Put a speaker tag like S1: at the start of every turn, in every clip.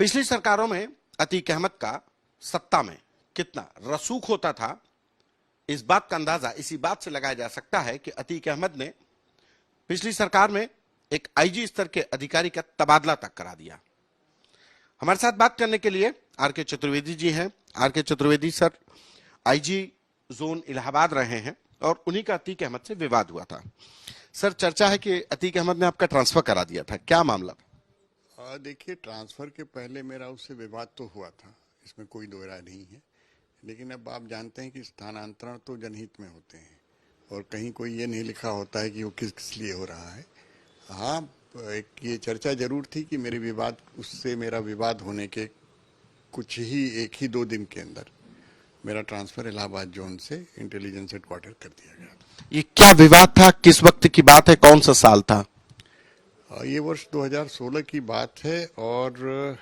S1: पिछली सरकारों में अतीक अहमद का सत्ता में कितना रसूख होता था, इस बात का अंदाजा इसी बात से लगाया जा सकता है कि अतीक अहमद ने पिछली सरकार में एक आईजी स्तर के अधिकारी का तबादला तक करा दिया। हमारे साथ बात करने के लिए आर के चतुर्वेदी जी हैं। आर के Chaturvedi sir IG zone Allahabad रहे हैं और उन्हीं का अतीक अहमद से विवाद हुआ था। सर, चर्चा है कि अतीक अहमद ने आपका ट्रांसफर करा दिया था, क्या मामला था?
S2: देखिए, ट्रांसफर के पहले मेरा उससे विवाद तो हुआ था, इसमें कोई दो राय नहीं है। लेकिन अब आप जानते हैं कि स्थानांतरण तो जनहित में होते हैं और कहीं कोई ये नहीं लिखा होता है कि वो किस किस लिए हो रहा है। हाँ, एक ये चर्चा जरूर थी कि मेरा विवाद होने के कुछ ही 1 ही 2 दिन के अंदर मेरा ट्रांसफर इलाहाबाद जोन से इंटेलिजेंस हेडक्वार्टर कर दिया गया।
S1: ये क्या विवाद था, किस वक्त की बात है, कौन सा साल था?
S2: ये वर्ष 2016 की बात है और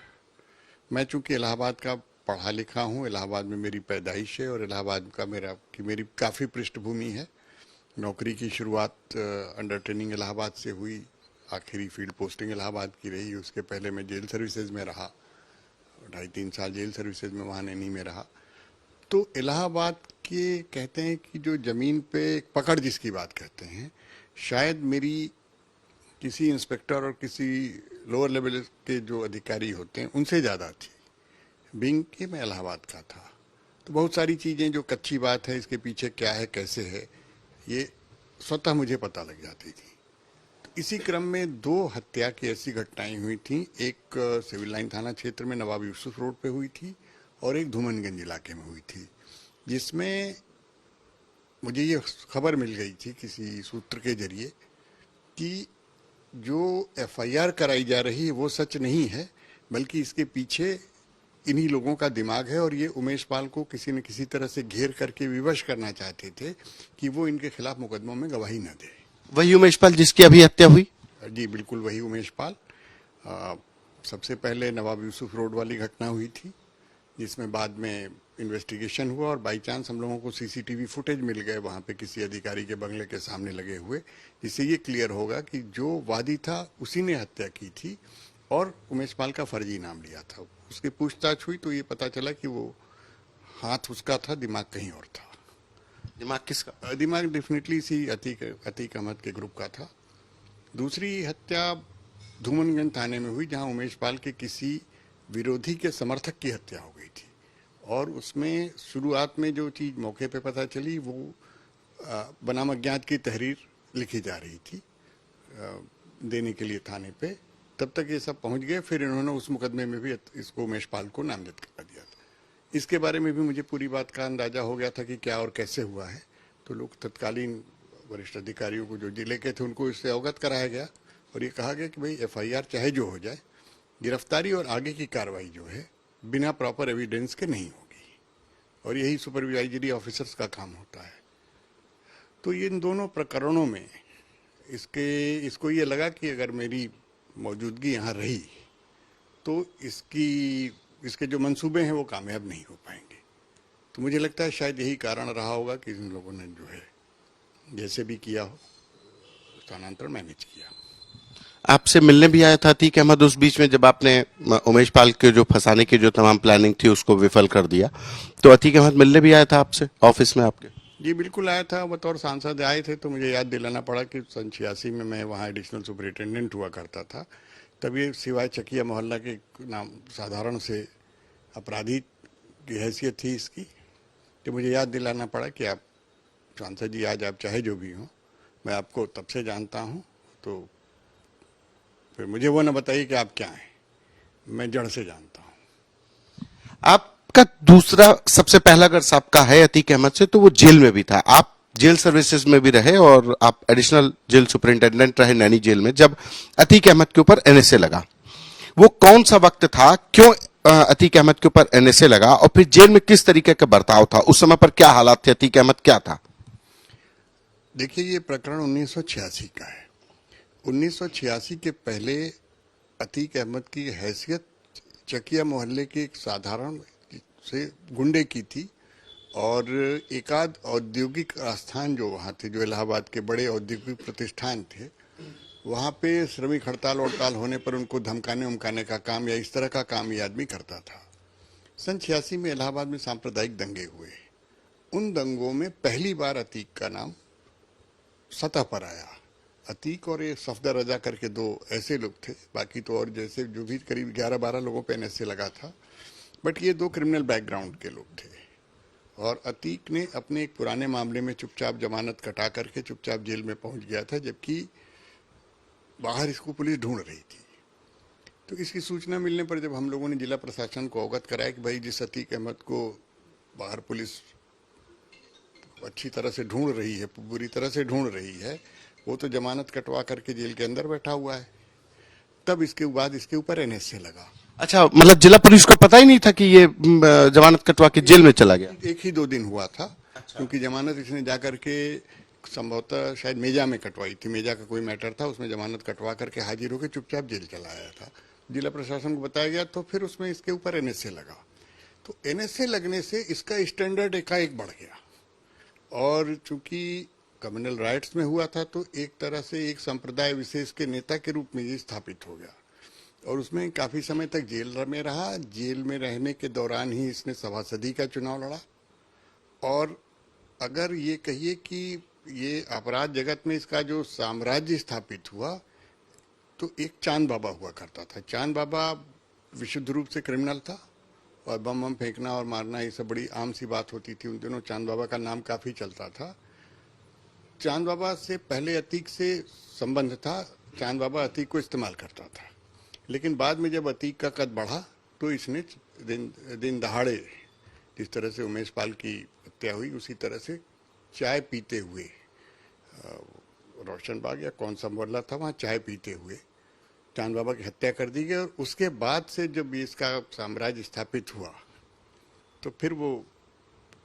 S2: मैं चूंकि इलाहाबाद का पढ़ा लिखा हूँ, इलाहाबाद में मेरी पैदाइश है और इलाहाबाद का मेरी काफ़ी पृष्ठभूमि है। नौकरी की शुरुआत अंडर ट्रेनिंग इलाहाबाद से हुई, आखिरी फील्ड पोस्टिंग इलाहाबाद की रही। उसके पहले मैं जेल सर्विसेज में रहा, 2.5-3 साल जेल सर्विसेज में वहाँ नैनी में रहा। तो इलाहाबाद के कहते हैं कि जो ज़मीन पे एक पकड़ जिसकी बात कहते हैं, शायद मेरी किसी इंस्पेक्टर और किसी लोअर लेवल के जो अधिकारी होते हैं उनसे ज़्यादा थी, बीइंग कि मैं इलाहाबाद का था। तो बहुत सारी चीज़ें जो कच्ची बात है, इसके पीछे क्या है कैसे है, ये स्वतः मुझे पता लग जाती थी। तो इसी क्रम में 2 हत्या की ऐसी घटनाएं हुई थी। एक सिविल लाइन थाना क्षेत्र में नवाब यूसुफ रोड पे हुई थी और एक धूमनगंज इलाके में हुई थी, जिसमें मुझे ये खबर मिल गई थी किसी सूत्र के जरिए कि जो एफआईआर कराई जा रही है वो सच नहीं है, बल्कि इसके पीछे इन्हीं लोगों का दिमाग है और ये उमेश पाल को किसी न किसी तरह से घेर करके विवश करना चाहते थे कि वो इनके खिलाफ मुकदमों में गवाही न दे।
S1: वही उमेश पाल जिसकी अभी हत्या हुई?
S2: जी बिल्कुल, वही उमेश पाल। सबसे पहले नवाब यूसुफ रोड वाली घटना हुई थी, जिसमें बाद में इन्वेस्टिगेशन हुआ और बाई चांस हम लोगों को सीसीटीवी फुटेज मिल गए वहाँ पे किसी अधिकारी के बंगले के सामने लगे हुए, जिससे ये क्लियर होगा कि जो वादी था उसी ने हत्या की थी और उमेश पाल का फर्जी नाम लिया था। उसकी पूछताछ हुई तो ये पता चला कि वो हाथ उसका था, दिमाग कहीं और था।
S1: दिमाग किसका?
S2: दिमाग डेफिनेटली इसी अतीक अहमद के ग्रुप का था। दूसरी हत्या धूमनगंज थाने में हुई, जहाँ उमेश पाल के किसी विरोधी के समर्थक की हत्या हो गई थी और उसमें शुरुआत में जो चीज़ मौके पे पता चली वो बनाम अज्ञात की तहरीर लिखी जा रही थी देने के लिए थाने पे। तब तक ये सब पहुंच गए, फिर इन्होंने उस मुकदमे में भी इसको उमेश पाल को नामजद करा दिया था। इसके बारे में भी मुझे पूरी बात का अंदाजा हो गया था कि क्या और कैसे हुआ है। तो लोग तत्कालीन वरिष्ठ अधिकारियों को जो जिले के थे उनको इससे अवगत कराया गया और ये कहा गया कि भाई एफआईआर चाहे जो हो जाए, गिरफ्तारी और आगे की कार्रवाई जो है बिना प्रॉपर एविडेंस के नहीं होगी और यही सुपरवाइजरी ऑफिसर्स का काम होता है। तो इन दोनों प्रकरणों में इसको ये लगा कि अगर मेरी मौजूदगी यहाँ रही तो इसके जो मंसूबे हैं वो कामयाब नहीं हो पाएंगे। तो मुझे लगता है शायद यही कारण रहा होगा कि इन लोगों ने जो है जैसे भी किया हो स्थानांतरण मैनेज किया।
S1: आपसे मिलने भी आया था अतीक अहमद उस बीच में, जब आपने उमेश पाल के जो फंसाने की जो तमाम प्लानिंग थी उसको विफल कर दिया, तो अतीक अहमद मिलने भी आया था आपसे ऑफिस में आपके?
S2: जी बिल्कुल आया था, बतौर सांसद आए थे। तो मुझे याद दिलाना पड़ा कि सन 86 में मैं वहाँ एडिशनल सुपरिटेंडेंट हुआ करता था। तब ये सिवाय चकिया मोहल्ला के नाम साधारण से अपराधी की हैसियत थी इसकी, कि मुझे याद दिलाना पड़ा कि आप सांसद जी, आज आप चाहे जो भी हों, मैं आपको तब से जानता हूँ, तो फिर मुझे वो न बताइए कि आप क्या हैं, मैं जड़ से जानता हूँ।
S1: आपका दूसरा सबसे पहला अगर सबका है अतीक अहमद से, तो वो जेल में भी था। आप जेल सर्विसेज में भी रहे और आप एडिशनल जेल सुपरिंटेंडेंट रहे नैनी जेल में। जब अतीक अहमद के ऊपर एनएसए लगा, वो कौन सा वक्त था, क्यों अतीक अहमद के ऊपर एनएसए लगा और फिर जेल में किस तरीके का बर्ताव था, उस समय पर क्या हालात थे, अतीक अहमद क्या था?
S2: देखिए, ये प्रकरण 1986 का है। 1986 के पहले अतीक अहमद की हैसियत चकिया मोहल्ले के एक साधारण से गुंडे की थी और एकाध औद्योगिक आस्थान जो वहाँ थे, जो इलाहाबाद के बड़े औद्योगिक प्रतिष्ठान थे, वहां पे श्रमिक हड़ताल वड़ताल होने पर उनको धमकाने उमकाने का काम या इस तरह का काम ये आदमी करता था। सन 86 में इलाहाबाद में सांप्रदायिक दंगे हुए। उन दंगों में पहली बार अतीक का नाम सतह पर आया। अतीक और ये सफदर रजा करके दो ऐसे लोग थे, बाकी तो और जैसे जो भी करीब 11-12 लोगों पे एनएसए लगा था, बट ये दो क्रिमिनल बैकग्राउंड के लोग थे। और अतीक ने अपने एक पुराने मामले में चुपचाप जमानत कटा करके चुपचाप जेल में पहुंच गया था, जबकि बाहर इसको पुलिस ढूंढ रही थी। तो इसकी सूचना मिलने पर जब हम लोगों ने जिला प्रशासन को अवगत कराया कि भाई जिस अतीक अहमद को बाहर पुलिस अच्छी तरह से ढूंढ रही है, बुरी तरह से ढूंढ रही है, वो तो जमानत कटवा करके जेल के अंदर बैठा हुआ है, तब इसके बाद इसके ऊपर एनएसए लगा।
S1: अच्छा, मतलब जिला पुलिस को पता ही नहीं था कि ये जमानत कटवा के जेल में चला गया?
S2: एक ही 2 दिन हुआ था। अच्छा। क्योंकि जमानत इसने जाकर के संभवतः शायद मेजा में कटवाई थी, मेजा का कोई मैटर था, उसमें जमानत कटवा करके हाजिर होकर चुपचाप जेल चला आया था। जिला प्रशासन को बताया गया तो फिर उसमें इसके ऊपर एनएसए लगा। तो एनएसए लगने से इसका स्टैंडर्ड एकाएक बढ़ गया, और चूंकि कम्युनल राइट्स में हुआ था तो एक तरह से एक संप्रदाय विशेष के नेता के रूप में ये स्थापित हो गया, और उसमें काफी समय तक जेल में रहा। जेल में रहने के दौरान ही इसने सभासदी का चुनाव लड़ा। और अगर ये कहिए कि ये अपराध जगत में इसका जो साम्राज्य स्थापित हुआ, तो एक चांद बाबा हुआ करता था। चांद बाबा विशुद्ध रूप से क्रिमिनल था, और बम बम फेंकना और मारना ये सब बड़ी आम सी बात होती थी उन दिनों। चांद बाबा का नाम काफी चलता था। चांद बाबा से पहले अतीक से संबंध था। चांद बाबा अतीक को इस्तेमाल करता था, लेकिन बाद में जब अतीक का कद बढ़ा तो इसने दिन दहाड़े, जिस तरह से उमेश पाल की हत्या हुई उसी तरह से चाय पीते हुए, रोशन बाग या कौन सा मोहल्ला था वहाँ चाय पीते हुए चांद बाबा की हत्या कर दी गई। और उसके बाद से जब इसका साम्राज्य स्थापित हुआ तो फिर वो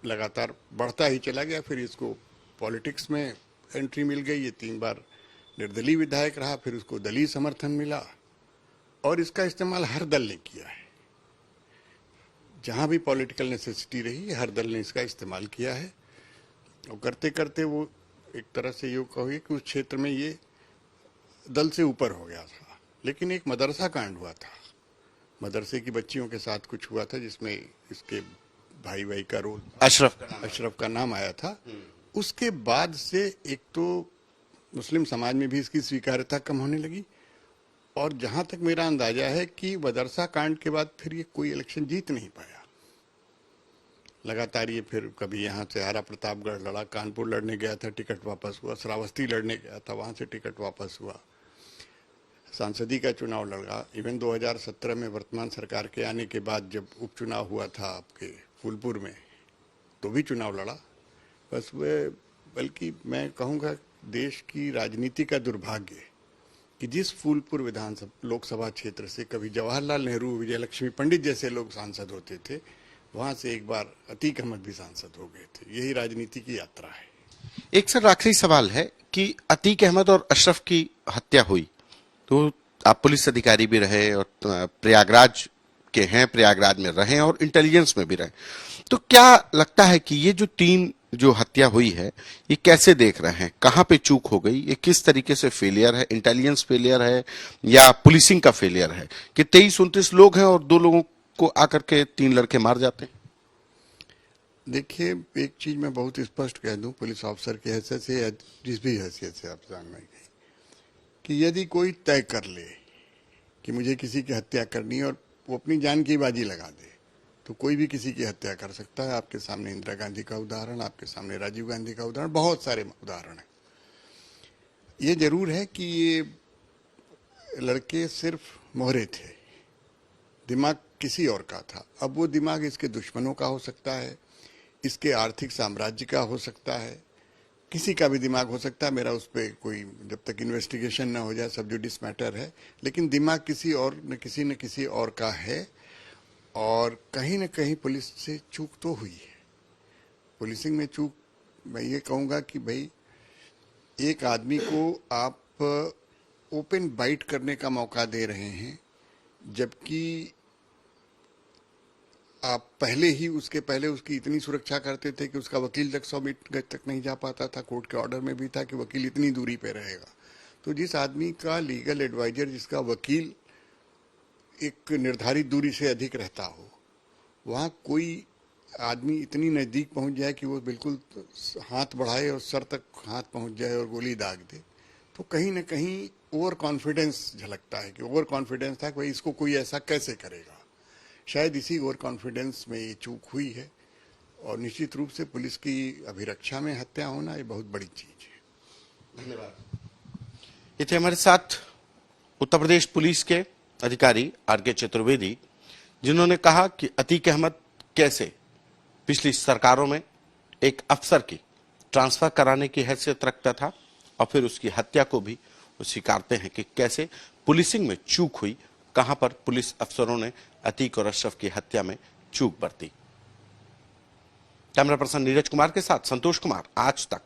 S2: लगातार बढ़ता ही चला गया। फिर इसको पॉलिटिक्स में एंट्री मिल गई। ये 3 बार निर्दलीय विधायक रहा, फिर उसको दलीय समर्थन मिला, और इसका इस्तेमाल हर दल ने किया है। जहां भी पॉलिटिकल नेसेसिटी रही हर दल ने इसका इस्तेमाल किया है, और करते करते वो एक तरह से यूँ कहोगे कि उस क्षेत्र में ये दल से ऊपर हो गया था। लेकिन एक मदरसा कांड हुआ था, मदरसे की बच्चियों के साथ कुछ हुआ था, जिसमें इसके भाई का रोल अशरफ का नाम आया था। उसके बाद से एक तो मुस्लिम समाज में भी इसकी स्वीकार्यता कम होने लगी, और जहां तक मेरा अंदाजा है कि मदरसा कांड के बाद फिर ये कोई इलेक्शन जीत नहीं पाया। लगातार ये फिर कभी यहाँ से आरा प्रतापगढ़ लड़ा, कानपुर लड़ने गया था, टिकट वापस हुआ, श्रावस्ती लड़ने गया था, वहां से टिकट वापस हुआ, सांसदी का चुनाव लड़ा। इवन 2017 में वर्तमान सरकार के आने के बाद जब उपचुनाव हुआ था आपके फूलपुर में, तो भी चुनाव लड़ा। बस वे, बल्कि मैं कहूँगा देश की राजनीति का दुर्भाग्य कि जिस फूलपुर विधानसभा लोकसभा क्षेत्र से कभी जवाहरलाल नेहरू, विजयलक्ष्मी पंडित जैसे लोग सांसद होते थे, वहां से एक बार अतीक अहमद भी सांसद हो गए थे। यही राजनीति की यात्रा है।
S1: एक सर आखिरी सवाल है कि अतीक अहमद और अशरफ की हत्या हुई, तो आप पुलिस अधिकारी भी रहे और प्रयागराज के हैं, प्रयागराज में रहे और इंटेलिजेंस में भी रहे, तो क्या लगता है कि ये जो 3 जो हत्या हुई है, ये कैसे देख रहे हैं? कहां पे चूक हो गई? ये किस तरीके से फेलियर है? इंटेलिजेंस फेलियर है या पुलिसिंग का फेलियर है कि 23-29 लोग हैं और 2 लोगों को आकर के 3 लड़के मार जाते हैं?
S2: देखिए, एक चीज मैं बहुत स्पष्ट कह दूं पुलिस ऑफिसर की हैसियत से या जिस भी हैसियत से आप जानना है कि यदि कोई तय कर ले कि मुझे किसी की हत्या करनी है और वो अपनी जान की बाजी लगा दे, तो कोई भी किसी की हत्या कर सकता है। आपके सामने इंदिरा गांधी का उदाहरण, आपके सामने राजीव गांधी का उदाहरण, बहुत सारे उदाहरण हैं। ये जरूर है कि ये लड़के सिर्फ मोहरे थे, दिमाग किसी और का था। अब वो दिमाग इसके दुश्मनों का हो सकता है, इसके आर्थिक साम्राज्य का हो सकता है, किसी का भी दिमाग हो सकता है। मेरा उस पर कोई, जब तक इन्वेस्टिगेशन न हो जाए, सब जुडिस मैटर है, लेकिन दिमाग किसी और न किसी और का है। और कहीं न कहीं पुलिस से चूक तो हुई है। पुलिसिंग में चूक, मैं ये कहूँगा कि भाई एक आदमी को आप ओपन बाइट करने का मौका दे रहे हैं, जबकि आप पहले ही उसके पहले उसकी इतनी सुरक्षा करते थे कि उसका वकील तक 100 मीटर तक नहीं जा पाता था। कोर्ट के ऑर्डर में भी था कि वकील इतनी दूरी पे रहेगा। तो जिस आदमी का लीगल एडवाइजर, जिसका वकील एक निर्धारित दूरी से अधिक रहता हो, वहाँ कोई आदमी इतनी नज़दीक पहुँच जाए कि वो बिल्कुल हाथ बढ़ाए और सर तक हाथ पहुँच जाए और गोली दाग दे, तो कहीं ना कहीं ओवर कॉन्फिडेंस झलकता है कि ओवर कॉन्फिडेंस था कि भाई इसको कोई ऐसा कैसे करेगा। शायद इसी ओवर कॉन्फिडेंस में ये चूक हुई है, और निश्चित रूप से पुलिस की अभिरक्षा में हत्या होना ये बहुत बड़ी चीज है।
S1: धन्यवाद। ये थे हमारे साथ उत्तर प्रदेश पुलिस के अधिकारी आर.के. चतुर्वेदी, जिन्होंने कहा कि अतीक अहमद कैसे पिछली सरकारों में एक अफसर की ट्रांसफर कराने की हैसियत रखता था और फिर उसकी हत्या को भी वो स्वीकारते हैं कि कैसे पुलिसिंग में चूक हुई, कहां पर पुलिस अफसरों ने अतीक और अशरफ की हत्या में चूक बरती। कैमरा पर्सन नीरज कुमार के साथ संतोष कुमार, आज तक।